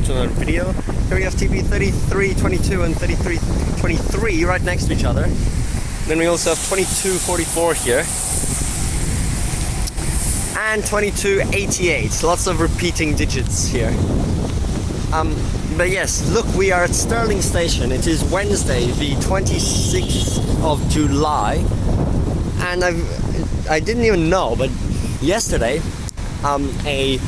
to another video. Here we have TP 3322 and 3323 right next to each other. Then we also have 2244 here. And 2288, lots of repeating digits here. But yes, look, we are at Stirling Station. It is Wednesday, the 26th of July. And I didn't even know, but yesterday, a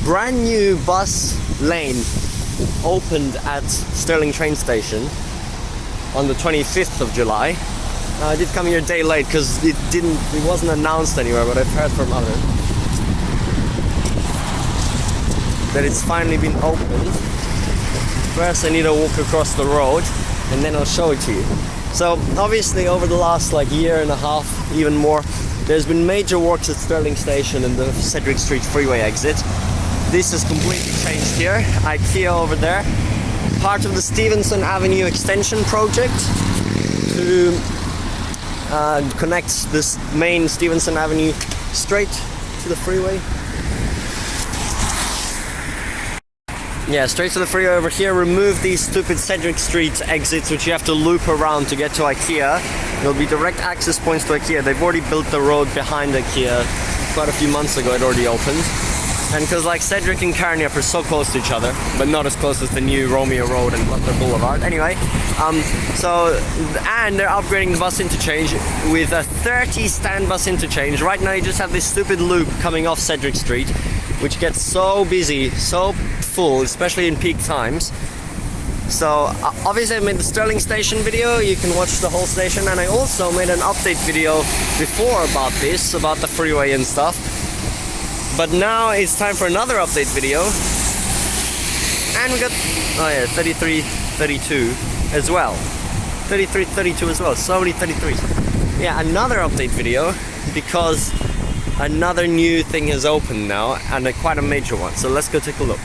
brand new bus lane opened at Stirling train station on the 25th of July. I did come here a day late because it wasn't announced anywhere, but I've heard from others that it's finally been opened. First I need to walk across the road and then I'll show it to you. So obviously over the last year and a half, even more, there's been major works at Stirling Station and the Cedric Street freeway exit. This has completely changed here. IKEA over there. Part of the Stevenson Avenue extension project to connect this main Stevenson Avenue straight to the freeway. Yeah, straight to the freeway over here. Remove these stupid Cedric Street exits which you have to loop around to get to IKEA. There'll be direct access points to IKEA. They've already built the road behind IKEA quite a few months ago. It already opened. And because Cedric and Carniap are so close to each other, but not as close as the new Romeo Road and Butler Boulevard. Anyway, and they're upgrading the bus interchange with a 30 stand bus interchange. Right now you just have this stupid loop coming off Cedric Street, which gets so busy, so full, especially in peak times. So obviously I made the Stirling Station video. You can watch the whole station, and I also made an update video before about this, about the freeway and stuff. But now it's time for another update video, and we got 3332 as well, 3332 as well. So many 33s. Yeah, another update video because another new thing has opened now, and quite a major one. So let's go take a look.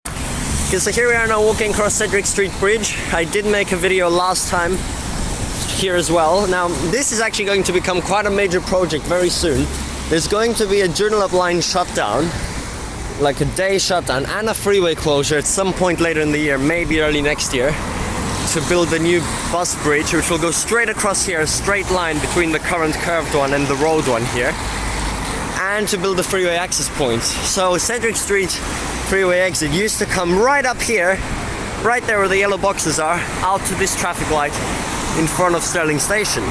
Okay, so here we are now walking across Cedric Street Bridge. I did make a video last time here as well. Now this is actually going to become quite a major project very soon. There's going to be a Journal line shutdown, like a day shutdown, and a freeway closure at some point later in the year, maybe early next year, to build a new bus bridge which will go straight across here, a straight line between the current curved one and the road one here, and to build the freeway access points. So Cedric Street freeway exit used to come right up here, right there where the yellow boxes are, out to this traffic light in front of Stirling Station.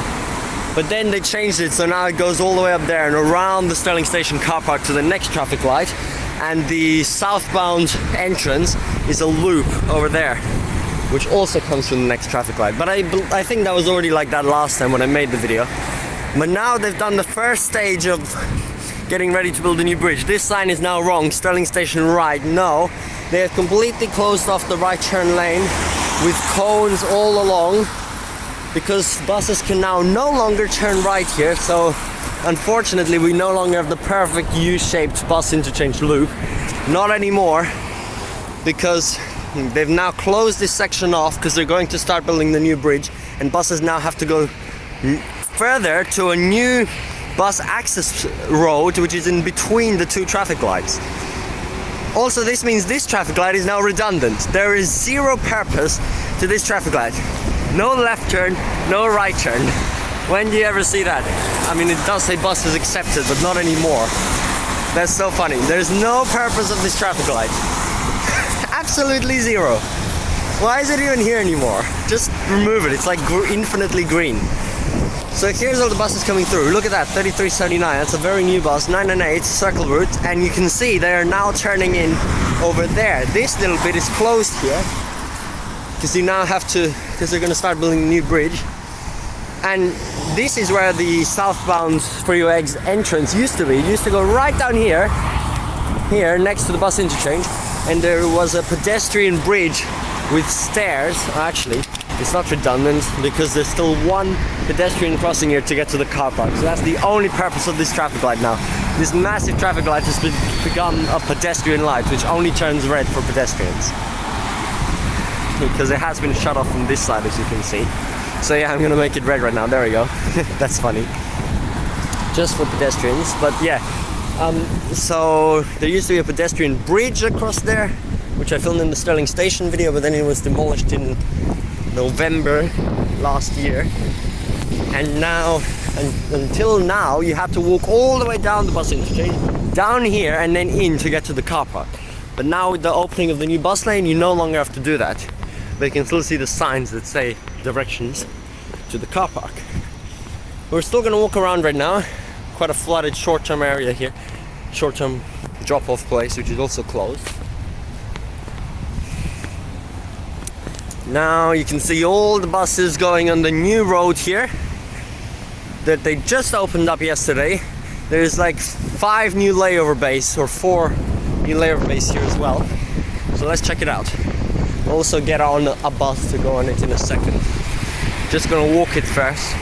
But then they changed it, so now it goes all the way up there and around the Stirling Station car park to the next traffic light, and the southbound entrance is a loop over there, which also comes from the next traffic light. But I think that was already like that last time when I made the video. But now they've done the first stage of getting ready to build a new bridge. This sign is now wrong, Stirling Station right. No, they have completely closed off the right turn lane with cones all along, because buses can now no longer turn right here. So unfortunately we no longer have the perfect U-shaped bus interchange loop. Not anymore, because they've now closed this section off because they're going to start building the new bridge, and buses now have to go further to a new bus access road which is in between the two traffic lights. Also, this means this traffic light is now redundant. There is zero purpose to this traffic light. No left turn, no right turn. When do you ever see that? I mean, it does say buses accepted, but not anymore. That's so funny. There's no purpose of this traffic light. Absolutely zero. Why is it even here anymore? Just remove it. It's like infinitely green. So here's all the buses coming through. Look at that, 3379. That's a very new bus, 998 circle route, and you can see they are now turning in over there. This little bit is closed here because you now have to, because they're going to start building a new bridge. And this is where the southbound freeway entrance used to be. It used to go right down here next to the bus interchange, and there was a pedestrian bridge with stairs. Actually, it's not redundant because there's still one pedestrian crossing here to get to the car park. So that's the only purpose of this traffic light now. This massive traffic light has become a pedestrian light which only turns red for pedestrians, because it has been shut off from this side, as you can see. So yeah, I'm gonna make it red right now. There we go. That's funny. Just for pedestrians. But yeah, so there used to be a pedestrian bridge across there, which I filmed in the Stirling station video, but then it was demolished in November last year. And now, until now, you have to walk all the way down the bus interchange, down here, and then in to get to the car park. But now with the opening of the new bus lane, you no longer have to do that. But you can still see the signs that say directions to the car park. We're still gonna walk around right now. Quite a flooded short-term area here. Short-term drop-off place, which is also closed. Now you can see all the buses going on the new road here that they just opened up yesterday. There's like 5 new layover bays, or 4 new layover bays here as well. So let's check it out. We'll also get on a bus to go on it in a second. Just gonna walk it first.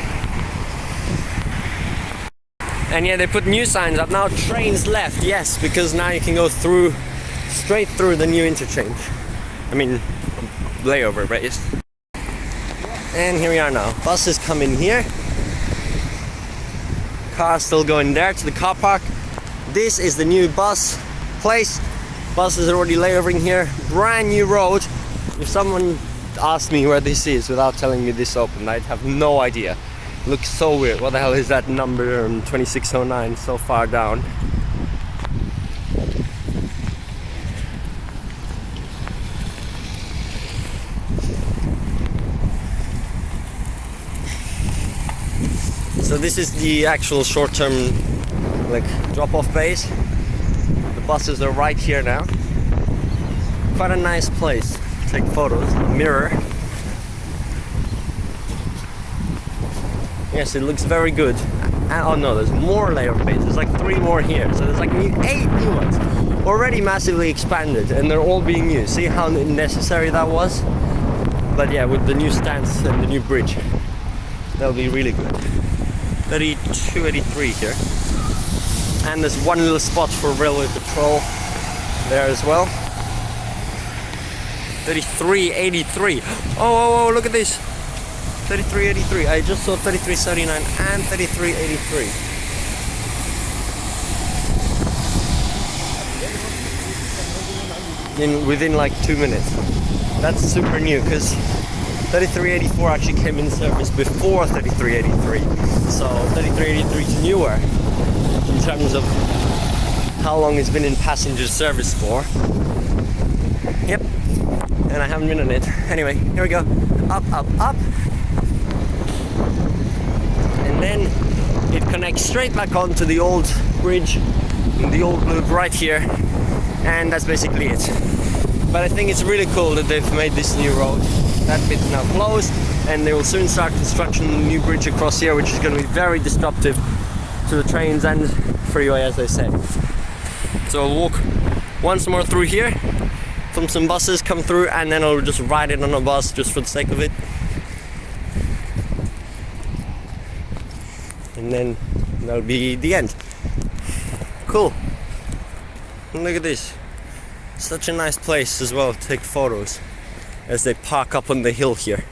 And yeah, they put new signs up now. Trains left, yes, because now you can go through, straight through the new interchange. I mean, layover bays. And here we are now. Buses come in here. Cars still going there to the car park. This is the new bus place. Buses are already layovering here. Brand new road. If someone asked me where this is without telling me this opened, I'd have no idea. Looks so weird. What the hell is that number 2609 so far down? So this is the actual short-term like drop-off base. The buses are right here now. Quite a nice place. Take photos. Mirror. Yes, it looks very good. Oh no, there's more layover bays. There's like 3 more here. So there's like 8 new ones. Already massively expanded, and they're all being used. See how necessary that was? But yeah, with the new stands and the new bridge, that'll be really good. 3283 here. And there's one little spot for railway patrol there as well. 3383. Oh, look at this. 3383. I just saw 3379 and 3383. Within like 2 minutes. That's super new because 3384 actually came in service before 3383. So 3383 is newer in terms of how long it's been in passenger service for. Yep. And I haven't been on it. Anyway, here we go. Up, up, up. And then it connects straight back onto the old bridge, the old loop right here. And that's basically it. But I think it's really cool that they've made this new road. That bit's now closed, and they will soon start construction of the new bridge across here, which is going to be very disruptive to the trains and freeway, as they say. So I'll walk once more through here, film some buses come through, and then I'll just ride it on a bus just for the sake of it. And then that'll be the end. Cool. Look at this. Such a nice place as well to take photos as they park up on the hill here.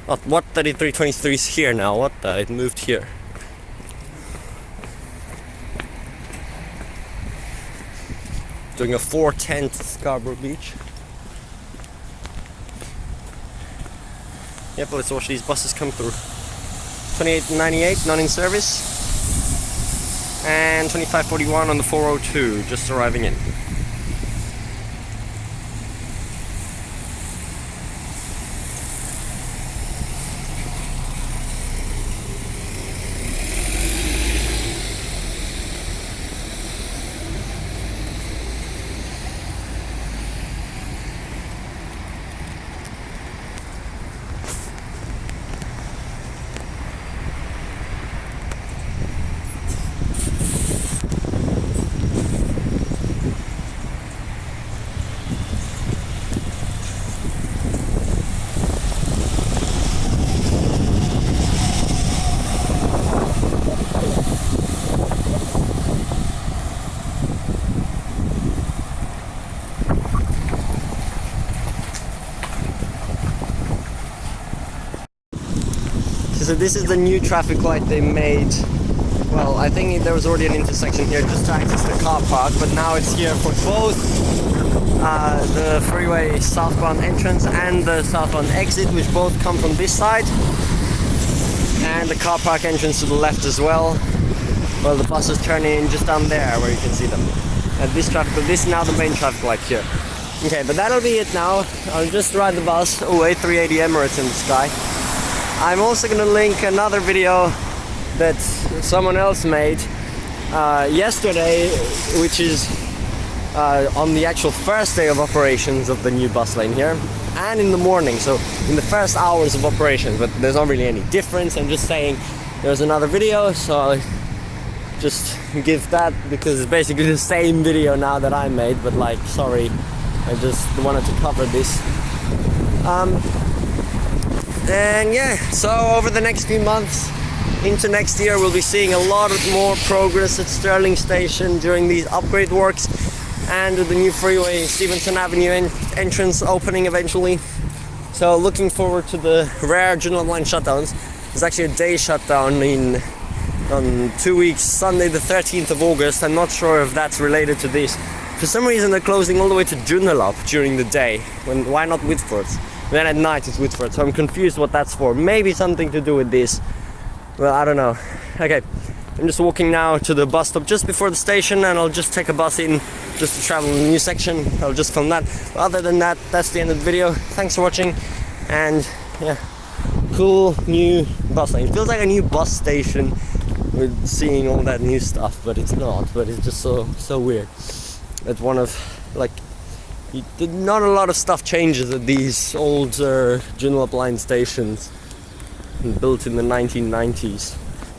Oh, what 3323 is here now? What the? It moved here. Doing a 410 to Scarborough Beach. Yep, let's watch these buses come through. 2898, not in service. And 2541 on the 402, just arriving in. So this is the new traffic light they made. Well, I think there was already an intersection here just to access the car park, but now it's here for both the freeway southbound entrance and the southbound exit, which both come from this side, and the car park entrance to the left as well. Well, the buses turn in just down there where you can see them. And this is now the main traffic light here. Okay, but that'll be it now. I'll just ride the bus. Oh, A380 Emirates in the sky. I'm also gonna link another video that someone else made yesterday, which is on the actual first day of operations of the new bus lane here, and in the morning, so in the first hours of operation, but there's not really any difference. I'm just saying there's another video, so I'll just give that because it's basically the same video now that I made, but like, sorry, I just wanted to cover this. And yeah, so over the next few months into next year, we'll be seeing a lot of more progress at Stirling station during these upgrade works, and with the new freeway Stevenson Avenue entrance opening eventually. So looking forward to the rare Joondalup line shutdowns. There's actually a day shutdown on 2 weeks, Sunday the 13th of August. I'm not sure if that's related to this. For some reason they're closing all the way to Joondalup during the day. Why not Whitford? Then at night it's Whitford, so I'm confused what that's for. Maybe something to do with this. Well, I don't know. Okay, I'm just walking now to the bus stop just before the station, and I'll just take a bus in just to travel in the new section. I'll just film that. But other than that, that's the end of the video. Thanks for watching, and yeah, cool new bus lane. It feels like a new bus station with seeing all that new stuff, but it's not. But it's just so weird. It's one of, like, not a lot of stuff changes at these older Joondalup line stations built in the 1990s.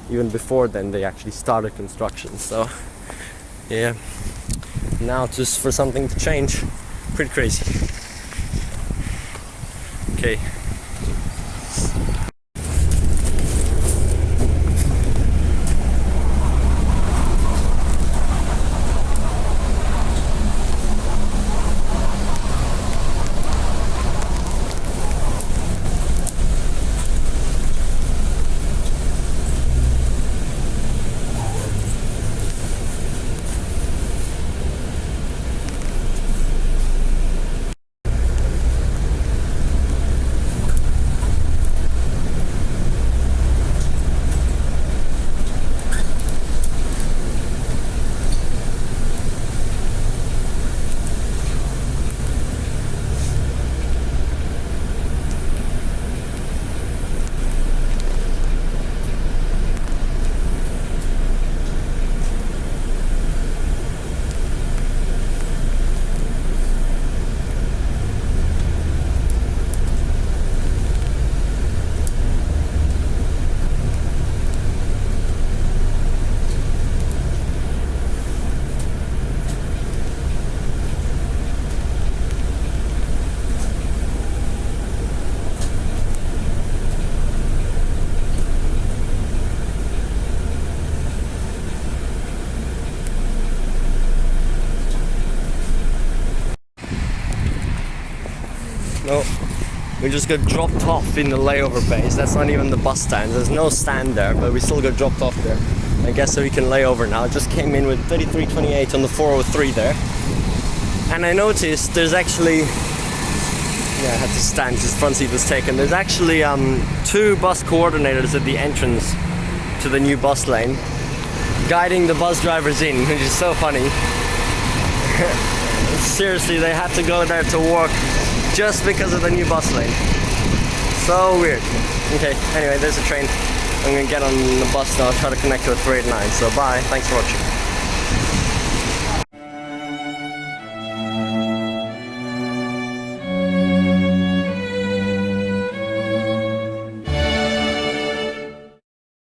Even before then they actually started construction, so yeah, now just for something to change, pretty crazy. Okay. No, we just got dropped off in the layover base. That's not even the bus stand. There's no stand there, but we still got dropped off there. I guess so we can lay over now. Just came in with 3328 on the 403 there. And I noticed there's actually, yeah, I had to stand because front seat was taken. There's actually 2 bus coordinators at the entrance to the new bus lane, guiding the bus drivers in, which is so funny. Seriously, they had to go there to work just because of the new bus lane. So weird. Okay, anyway, there's a train. I'm gonna get on the bus now, try to connect to a 389. So bye, thanks for watching.